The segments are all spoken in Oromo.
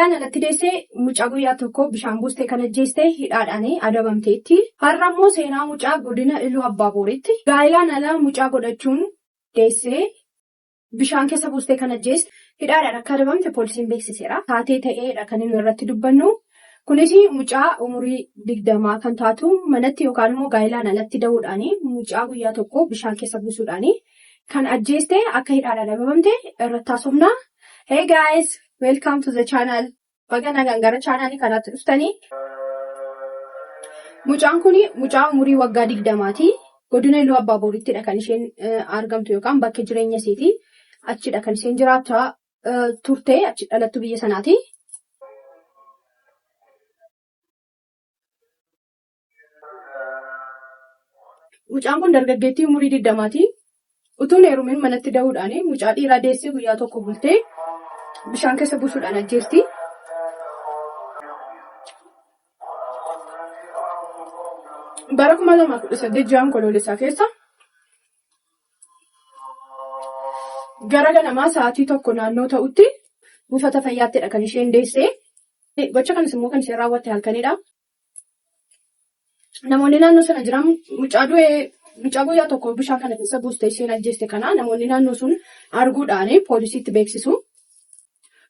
Alatti deessee mucaa guyyaa tokko bishaan buustee kan ajjeestee hidhaadhaanii adabamteetti. Har'a immoo seenaa mucaa godina Iluu Abbaa Booritti. Gaa'ilaan ala mucaa godhachuun deessee bishaan keessa buustee kan ajjeeste hidhaadhaan akka adabamte poolisiin beeksiseera. Taatee ta'eedha kan inni irratti dubbannu. Kunis mucaa umurii 20 kan taatu manatti yookaan immoo gaa'ilaan alatti da'uudhaanii mucaa guyyaa tokko bishaan keessa buusuudhaanii kan ajjeeste akka hidhaadhaan adabamte irratti haasofna. Hey guys, welcome to the channel. Baga nagaan gara channelii kanaatti dhuftanii. Mucaan kuni mucaa umurii waggaa 20ti. Godina Iluu Abbaa Boorittidha kan isheen argamtu yookaan bakka jireenya isiiti. Achidha kan isheen jiraachaa turte, achi dhalattu biyya sanaati. Mucaan kun dargaggeettii umurii 20ti. Utuun heerumin manatti da'uudhaan mucaa dhiiraa deessee guyyaa tokko bultee bishaan keessa buusuudhaan ajjeesti. Bara 2018 ji'aan kololeessaa keessa gara ganamaa sa'aatii tokko naannoo ta'utti buufata fayyaattidha kan isheen deessee. Gocha kanas immoo kan isheen raawwatte halkanidha. Namoonni naannoo sana jiran mucaa guyyaa tokko bishaan kana keessa buustee isheen ajjeeste kana namoonni naannoo sun arguudhaan poolisiitti beeksisu.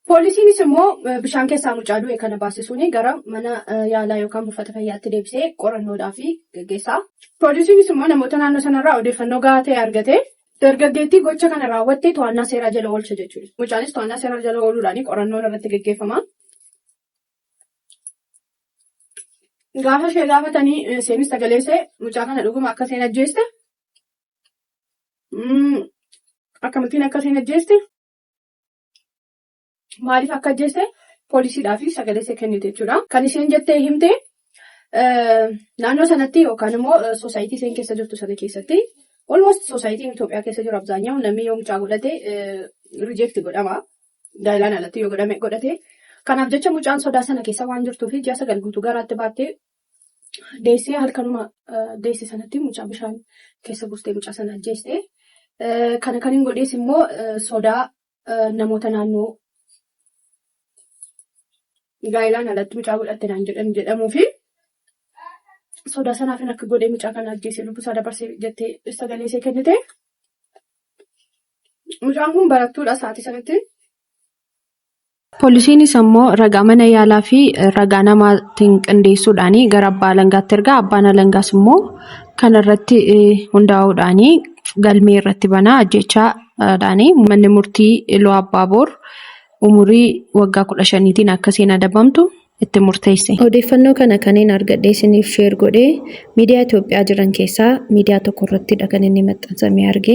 Poolisiinis immoo bishaan keessaa mucaa du'e kana baasisuun gara mana yaalaa yookaan buufata fayyaatti deebisee qorannoodhaaf gaggeessa. Poolisiinis immoo namoota naannoo sanarraa odeeffannoo gahaa ta'e argate dargaggeettii gocha kana raawwattee to'annaa seeraa jala oolcha jechuudha. Mucaanis to'annaa seeraa jala ooluudhaan qorannoon irratti gaggeeffama. Gaafa ishee gaafatanii isheenis sagaleessee mucaa kana dhuguma akka isheen ajjeeste akkamittiin akka isheen ajjeeste maaliif akka ajjeeste poolisiidhaaf sagaleessee kennite jechuudha. Kan isheen jettee himte naannoo sanatti yookaan immoo soosaayitii isheen keessa jirtu sana keessatti almost soosaayitiin Itoophiyaa keessa jiru abzaanyaa namni yoo mucaa godhate rijeekti godhama. Gaa'ilaan alatti yoo godhate. Kanaaf jecha mucaan sodaa sana keessa waan jirtuuf ji'a 9 guutuu garaatti baattee deessee halkanuma deesse sanatti mucaa bishaan keessa buustee mucaa sana ajjeeste. Kana kan hin godhees immoo sodaa namoota naannoo gaa'ilaan alatti mucaa godhatte naan jedhamuu fi sodaa sanaaf akka godhee mucaa kana ajjeese lubbusaa dabarsee jettee sagaleessee kennite. Mucaan kun barattuudha sa'aatii sanatti. Poolisiinis immoo ragaa mana yaalaa fi ragaa namaatiin qindeessuudhaan gara abbaa alangaatti ergaa. Abbaan alangaas immoo kanarratti hundaa'uudhaan galmee irratti banaa ajjechaadhaan manni murtii Iluu Abbaa Boor umurii waggaa 15tiin akkasiin adabamtu itti murteesse. Odeeffannoo kana kanneen argadhee isiniif sheer godhee miidiyaa Itoophiyaa jiran keessaa miidiyaa tokko irrattidha kan inni maxxansamee arge.